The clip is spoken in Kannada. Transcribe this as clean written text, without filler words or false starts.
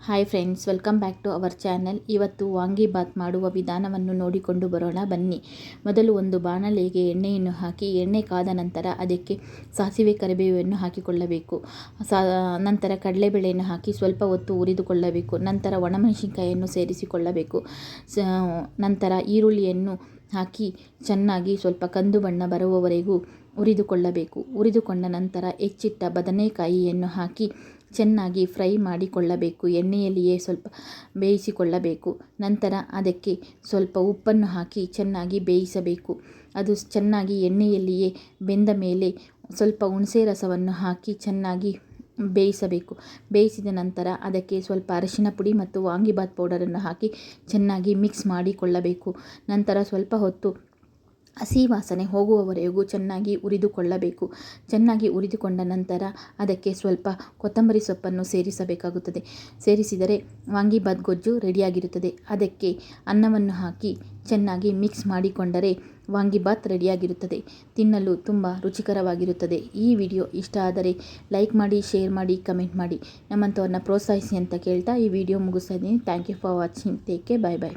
Hi friends, welcome back to our channel. ಇವತ್ತು ವಾಂಗಿಬಾತ್ ಮಾಡುವ ವಿಧಾನವನ್ನು ನೋಡಿಕೊಂಡು ಬರೋಣ ಬನ್ನಿ. ಮೊದಲು ಒಂದು ಬಾಣಲೆಗೆ ಎಣ್ಣೆಯನ್ನು ಹಾಕಿ ಎಣ್ಣೆ ಕಾದ ನಂತರ ಅದಕ್ಕೆ ಸಾಸಿವೆ ಕರಿಬೇವನ್ನು ಹಾಕಿಕೊಳ್ಳಬೇಕು. ನಂತರ ಕಡಲೆಬೇಳೆಯನ್ನು ಹಾಕಿ ಸ್ವಲ್ಪ ಹೊತ್ತು ಹುರಿದುಕೊಳ್ಳಬೇಕು. ನಂತರ ಒಣಮೆಣಸಿನಕಾಯಿಯನ್ನು ಸೇರಿಸಿಕೊಳ್ಳಬೇಕು. ನಂತರ ಈರುಳ್ಳಿಯನ್ನು ಹಾಕಿ ಚೆನ್ನಾಗಿ ಸ್ವಲ್ಪ ಕಂದು ಬಣ್ಣ ಬರುವವರೆಗೂ ಹುರಿದುಕೊಳ್ಳಬೇಕು. ಹುರಿದುಕೊಂಡ ನಂತರ ಹೆಚ್ಚಿಟ್ಟ ಬದನೆಕಾಯಿಯನ್ನು ಹಾಕಿ ಚೆನ್ನಾಗಿ ಫ್ರೈ ಮಾಡಿಕೊಳ್ಳಬೇಕು. ಎಣ್ಣೆಯಲ್ಲಿಯೇ ಸ್ವಲ್ಪ ಬೇಯಿಸಿಕೊಳ್ಳಬೇಕು. ನಂತರ ಅದಕ್ಕೆ ಸ್ವಲ್ಪ ಉಪ್ಪನ್ನು ಹಾಕಿ ಚೆನ್ನಾಗಿ ಬೇಯಿಸಬೇಕು. ಅದು ಚೆನ್ನಾಗಿ ಎಣ್ಣೆಯಲ್ಲಿಯೇ ಬೆಂದ ಮೇಲೆ ಸ್ವಲ್ಪ ಹುಣಸೆ ರಸವನ್ನು ಹಾಕಿ ಚೆನ್ನಾಗಿ ಬೇಯಿಸಬೇಕು. ಬೇಯಿಸಿದ ನಂತರ ಅದಕ್ಕೆ ಸ್ವಲ್ಪ ಅರಿಶಿನ ಪುಡಿ ಮತ್ತು ವಾಂಗಿಬಾತ್ ಪೌಡರನ್ನು ಹಾಕಿ ಚೆನ್ನಾಗಿ ಮಿಕ್ಸ್ ಮಾಡಿಕೊಳ್ಳಬೇಕು. ನಂತರ ಸ್ವಲ್ಪ ಹೊತ್ತು ಹಸಿ ವಾಸನೆ ಹೋಗುವವರೆಗೂ ಚೆನ್ನಾಗಿ ಹುರಿದುಕೊಳ್ಳಬೇಕು. ಚೆನ್ನಾಗಿ ಹುರಿದುಕೊಂಡ ನಂತರ ಅದಕ್ಕೆ ಸ್ವಲ್ಪ ಕೊತ್ತಂಬರಿ ಸೊಪ್ಪನ್ನು ಸೇರಿಸಬೇಕಾಗುತ್ತದೆ. ಸೇರಿಸಿದರೆ ವಾಂಗಿಬಾತ್ ಗೊಜ್ಜು ರೆಡಿಯಾಗಿರುತ್ತದೆ. ಅದಕ್ಕೆ ಅನ್ನವನ್ನು ಹಾಕಿ ಚೆನ್ನಾಗಿ ಮಿಕ್ಸ್ ಮಾಡಿಕೊಂಡರೆ ವಾಂಗಿಬಾತ್ ರೆಡಿಯಾಗಿರುತ್ತದೆ. ತಿನ್ನಲು ತುಂಬ ರುಚಿಕರವಾಗಿರುತ್ತದೆ. ಈ ವಿಡಿಯೋ ಇಷ್ಟ ಆದರೆ ಲೈಕ್ ಮಾಡಿ, ಶೇರ್ ಮಾಡಿ, ಕಮೆಂಟ್ ಮಾಡಿ. ನಮ್ಮಂಥವ್ರನ್ನ ಪ್ರೋತ್ಸಾಹಿಸಿ ಅಂತ ಕೇಳ್ತಾ ಈ ವಿಡಿಯೋ ಮುಗಿಸ್ತಾ ಇದ್ದೀನಿ. Thank you for watching. Take care. Bye bye.